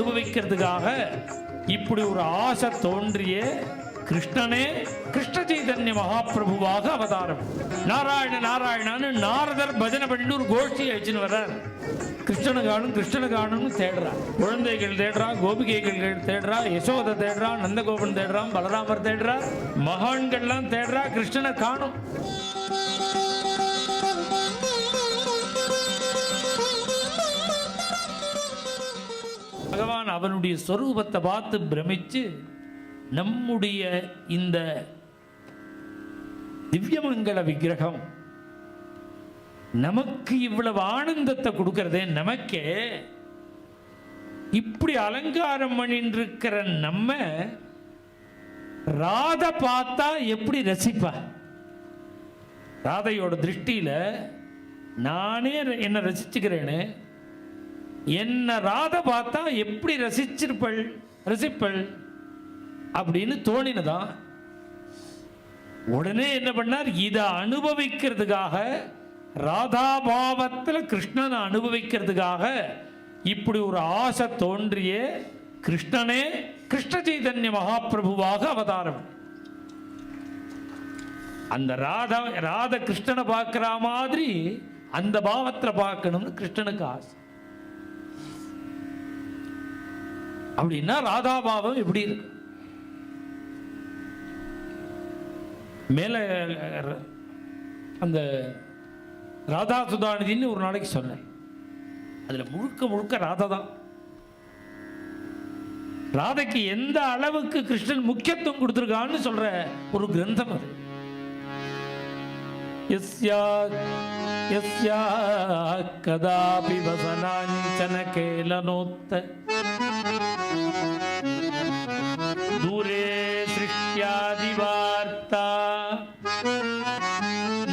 அனுபவிக்கிறதுக்காக இப்படி ஒரு ஆசை தோன்றிய கிருஷ்ணனே கிருஷ்ண சைதன்ய மகாபிரபுவாக அவதாரம். நாராயண நாராயணான்னு நாரதர் பஜனை பண்ணிட்டு ஒரு கோஷ்டி அழிச்சுன்னு வர்றார். கிருஷ்ணனை காணும் கிருஷ்ணனை காணும்னு தேடுறா. குழந்தைகள் தேடுறா, கோபிகைகள் தேடுறா, யசோதை தேடுறா, நந்தகோபன் தேடுறான், பலராமர் தேடுறா, மகான்கள்லாம் தேடுறா, கிருஷ்ணனை காணும். பகவான் அவனுடைய சொரூபத்தை பார்த்து பிரமிச்சு, நம்முடைய இந்த திவ்யமங்கல விக்கிரகம் நமக்கு இவ்வளவு ஆனந்தத்தை கொடுக்கறதே, நமக்கே இப்படி அலங்காரம் பண்ணிட்டு இருக்கிற நம்ம ராதை பார்த்தா எப்படி ரசிப்பா? ராதையோட திருஷ்டியில நானே என்ன ரசிச்சுக்கிறேன்னு, என்ன ராதை பார்த்தா எப்படி ரசிப்பள் அப்படின்னு தோணினதான். உடனே என்ன பண்ணார், இதை அனுபவிக்கிறதுக்காக, ராதாபாவத்தில் கிருஷ்ணனை அனுபவிக்கிறதுக்காக இப்படி ஒரு ஆசை தோன்றிய கிருஷ்ணனே கிருஷ்ண சைதன்ய மகாபிரபுவாக அவதாரம். அந்த ராத கிருஷ்ணனை பார்க்கிற மாதிரி அந்த பாவத்தில் பார்க்கணும்னு கிருஷ்ணனுக்கு ஆசை. அப்படின்னா ராதாபாவம் எப்படி இருக்கு? மேல அந்த ராதா சுதாநிதின்னு ஒரு நாளைக்கு சொன்னேன். அதுல முழுக்க முழுக்க ராதா தான். ராதைக்கு எந்த அளவுக்கு கிருஷ்ணன் முக்கியத்துவம் கொடுத்திருக்கான்னு சொல்ற ஒரு கிரந்தம் அது. யஸ்யா கதாபி வசனாஞ்சன கேலனோத்த தூரே சிருஷ்யாதிவார்த்தா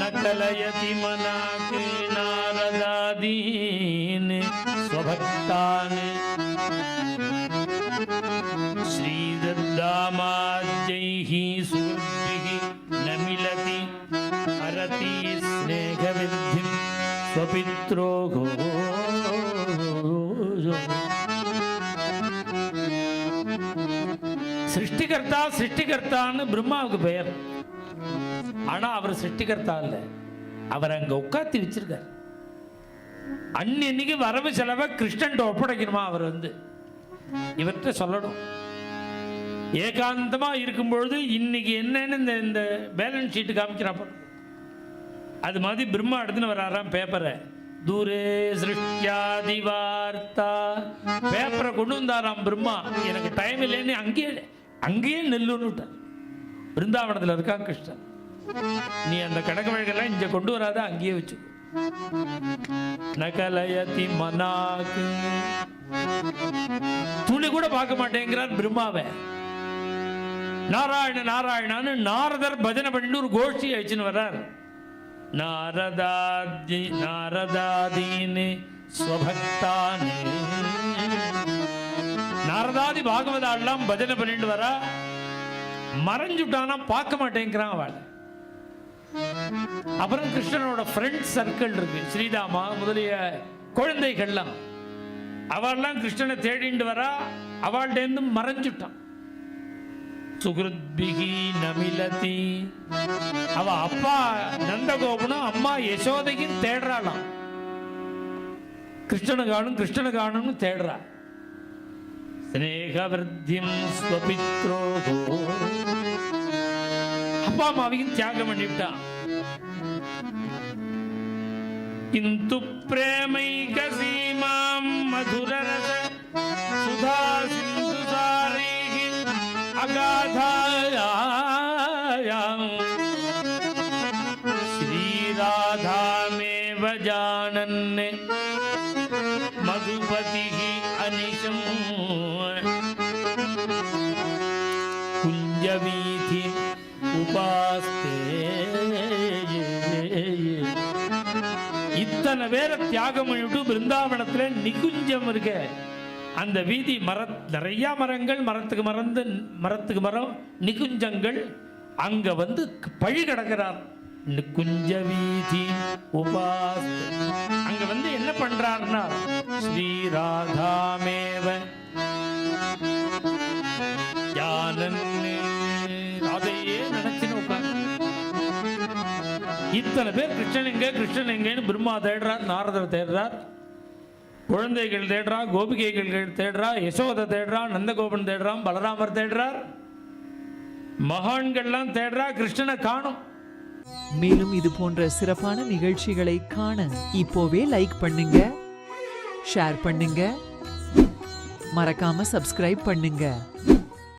நகலயதி மனாகே நாரதாதீன் ஸ்வபக்தான் ஸ்ரீதத்தாமாஜ்யைஹி சுஹ்ருத்பிஹி நமிலதி அரதி ஸ்நேகவித்திம் ஸ்வபித்ரோகோ. சிருஷ்டிகர்த்தான்னு பிரம்மாவுக்கு பெயர். ஆனா அவர் சிருஷ்டிகர்த்தா இல்ல, அவர் அங்க உட்காத்தி வச்சிருக்கார். அன்னைக்கு வரவு செலவை கிருஷ்ணன் ஒப்படைக்கணுமா? அவர் இவர்கிட்ட சொல்லணும். ஏகாந்தமா இருக்கும்பொழுது இன்னைக்கு என்னன்னு இந்த பேலன்ஸ் ஷீட் காமிக்கிறாப்ப, அது மாதிரி பிரம்மா எடுத்துன்னு வராராம் பேப்பரை. தூரே சிருஷ்டியாதி வார்த்தா பேப்பரை கொண்டு வந்தாராம் பிரம்மா. எனக்கு டைம் இல்லைன்னு அங்கேயே நெல்லுன்னு விட்டார். பிருந்தாவனத்தில் இருக்கான் கிருஷ்ணன். நீ அந்த கடக வழக்கெல்லாம் இங்க கொண்டு வராத, அங்கேயே வச்சு. நகலயதி மனாக்கு துளி கூட பார்க்க மாட்டேங்கிறார் பிரம்மாவை. நாராயண நாராயணான்னு நாரதர் பஜனை பண்ணிட்டு ஒரு கோஷ்டி அழிச்சுன்னு வர்றார். நாரதாதீனே ஸ்வபக்தானே. நாரதாதி பாகவதாலாம் பஜனை பண்ணிட்டு வரா. மறைஞ்சுட்டானா பார்க்க மாட்டேங்கிறான் அவள். அப்புறம் கிருஷ்ணனோட ஃப்ரெண்ட் சர்க்கிள் இருக்கு, ஸ்ரீதாமா முதலிய குழந்தைகள்லாம். அவள்லாம் கிருஷ்ணனை தேடிட்டு வரா. அவள்கிட்ட மறைஞ்சுட்டான். சுகிருத்பிஹி நமிலதி. அவ அப்பா நந்தகோபனும் அம்மா யசோதையும் தேடுறாளாம். கிருஷ்ணனை காணும்னு தேடுறா. ஸ்நேகவர்த்திம் ஸ்வபித்ரோகோ. அப்பா அம்மாவையும் தியாகம் பண்ணிவிட்டான். கிந்து பிரேமைக சீமாம் மதுரரச சுதா சிந்து சாரீஹி அகாதாயாம் ஸ்ரீராதாமேவ ஜானன்னே மதுபதிஹி அனிஷம் குஞ்சவீதி உபாஸ்தே. இத்தனை பேரை தியாகம் பண்ணிட்டு பிருந்தாவனத்துல நிகுஞ்சம் இருக்க அந்த வீதி நிறைய மரங்கள், மரத்துக்கு மரம் நிகுஞ்சங்கள். அங்க பழி கிடக்கிறார். நிகுஞ்ச வீதி உபாஸ்தே. அங்க என்ன பண்றார்னா ஸ்ரீராதாமேவ இத்தனை பேர் கிருஷ்ணன் எங்க கிருஷ்ணன் எங்கன்னு பிரம்மா தேடுறார், நாரதர் தேடுறார், குழந்தைகள் தேடுறா, கோபிகைகள் தேடுறா, யசோதை தேடுறா, நந்தகோபன் தேடுறான், பலராமர் தேடுறார், மகான்கள்லாம் தேடுறா, கிருஷ்ணனை காணும். மேலும் இது போன்ற சிறப்பான நிகழ்ச்சிகளை காண இப்போவே லைக் பண்ணுங்க, ஷேர் பண்ணுங்க, மறக்காம சப்ஸ்கிரைப் பண்ணுங்க.